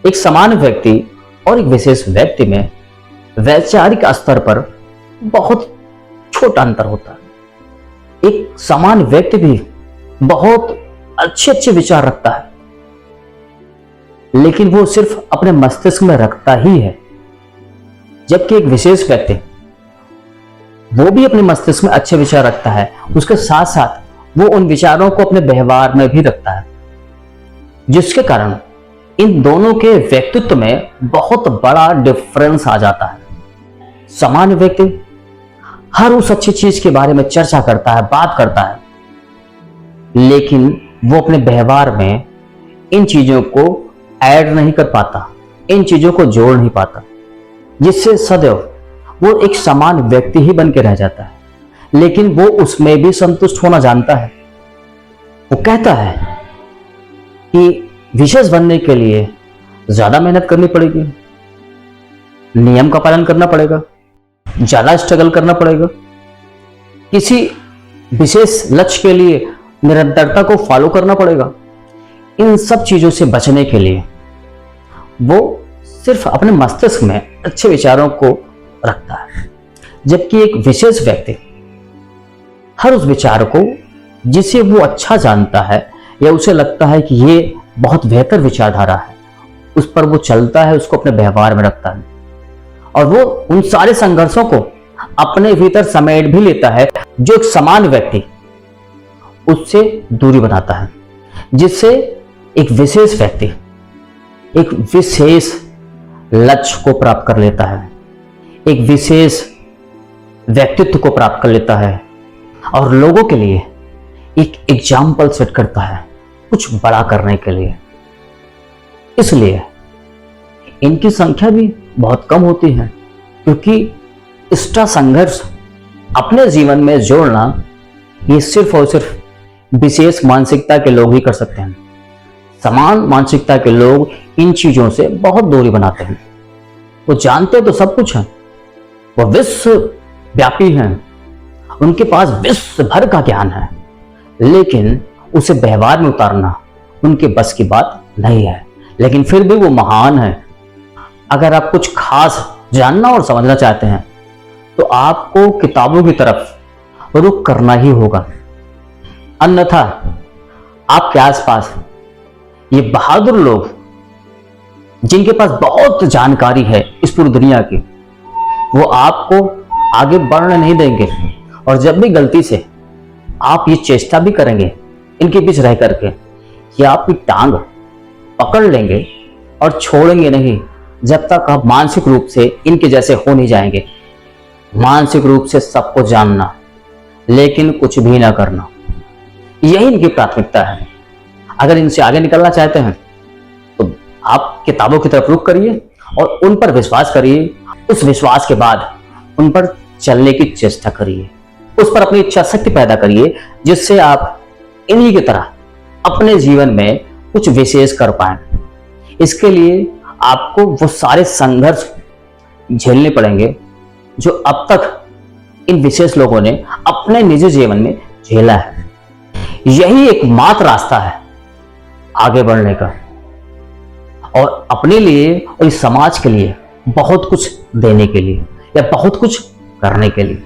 एक सामान्य व्यक्ति और एक विशेष व्यक्ति में वैचारिक स्तर पर बहुत छोटा अंतर होता है। एक सामान्य व्यक्ति भी बहुत अच्छे अच्छे विचार रखता है, लेकिन वो सिर्फ अपने मस्तिष्क में रखता ही है, जबकि एक विशेष व्यक्ति वो भी अपने मस्तिष्क में अच्छे विचार रखता है, उसके साथ साथ वो उन विचारों को अपने व्यवहार में भी रखता है, जिसके कारण इन दोनों के व्यक्तित्व में बहुत बड़ा डिफरेंस आ जाता है। सामान्य व्यक्ति हर उस अच्छी चीज के बारे में चर्चा करता है, बात करता है, लेकिन वो अपने व्यवहार में इन चीजों को ऐड नहीं कर पाता, इन चीजों को जोड़ नहीं पाता, जिससे सदैव वो एक समान व्यक्ति ही बन के रह जाता है। लेकिन वो उसमें भी संतुष्ट होना जानता है। वो कहता है कि विशेष बनने के लिए ज्यादा मेहनत करनी पड़ेगी, नियम का पालन करना पड़ेगा, ज्यादा स्ट्रगल करना पड़ेगा, किसी विशेष लक्ष्य के लिए निरंतरता को फॉलो करना पड़ेगा। इन सब चीजों से बचने के लिए वो सिर्फ अपने मस्तिष्क में अच्छे विचारों को रखता है, जबकि एक विशेष व्यक्ति हर उस विचार को जिसे वो अच्छा जानता है या उसे लगता है कि ये बहुत बेहतर विचारधारा है, उस पर वो चलता है, उसको अपने व्यवहार में रखता है, और वो उन सारे संघर्षों को अपने भीतर समेट भी लेता है जो एक समान व्यक्ति उससे दूरी बनाता है, जिससे एक विशेष व्यक्ति एक विशेष लक्ष्य को प्राप्त कर लेता है, एक विशेष व्यक्तित्व को प्राप्त कर लेता है और लोगों के लिए एक एग्जाम्पल सेट करता है कुछ बड़ा करने के लिए। इसलिए इनकी संख्या भी बहुत कम होती है, क्योंकि इसका संघर्ष अपने जीवन में जोड़ना ये सिर्फ और सिर्फ विशेष मानसिकता के लोग ही कर सकते हैं। समान मानसिकता के लोग इन चीजों से बहुत दूरी बनाते हैं। वो जानते तो सब कुछ है, वो विश्व व्यापी हैं, उनके पास विश्व भर का ज्ञान है, लेकिन उसे व्यवहार में उतारना उनके बस की बात नहीं है। लेकिन फिर भी वो महान है। अगर आप कुछ खास जानना और समझना चाहते हैं तो आपको किताबों की तरफ रुख करना ही होगा, अन्यथा आपके आसपास ये बहादुर लोग जिनके पास बहुत जानकारी है इस पूरी दुनिया की, वो आपको आगे बढ़ने नहीं देंगे। और जब भी गलती से आप ये चेष्टा भी करेंगे इनके बीच रह करके, ये आपकी टांग पकड़ लेंगे और छोड़ेंगे नहीं जब तक आप मानसिक रूप से इनके जैसे हो नहीं जाएंगे। मानसिक रूप से सबको जानना लेकिन कुछ भी ना करना, यही इनकी प्राथमिकता है। अगर इनसे आगे निकलना चाहते हैं तो आप किताबों की तरफ रुख करिए और उन पर विश्वास करिए। उस विश्वास के बाद उन पर चलने की चेष्टा करिए, उस पर अपनी इच्छा शक्ति पैदा करिए, जिससे आप इन्हीं की तरह अपने जीवन में कुछ विशेष कर पाए। इसके लिए आपको वो सारे संघर्ष झेलने पड़ेंगे जो अब तक इन विशेष लोगों ने अपने निजी जीवन में झेला है। यही एकमात्र रास्ता है आगे बढ़ने का और अपने लिए और इस समाज के लिए बहुत कुछ देने के लिए या बहुत कुछ करने के लिए।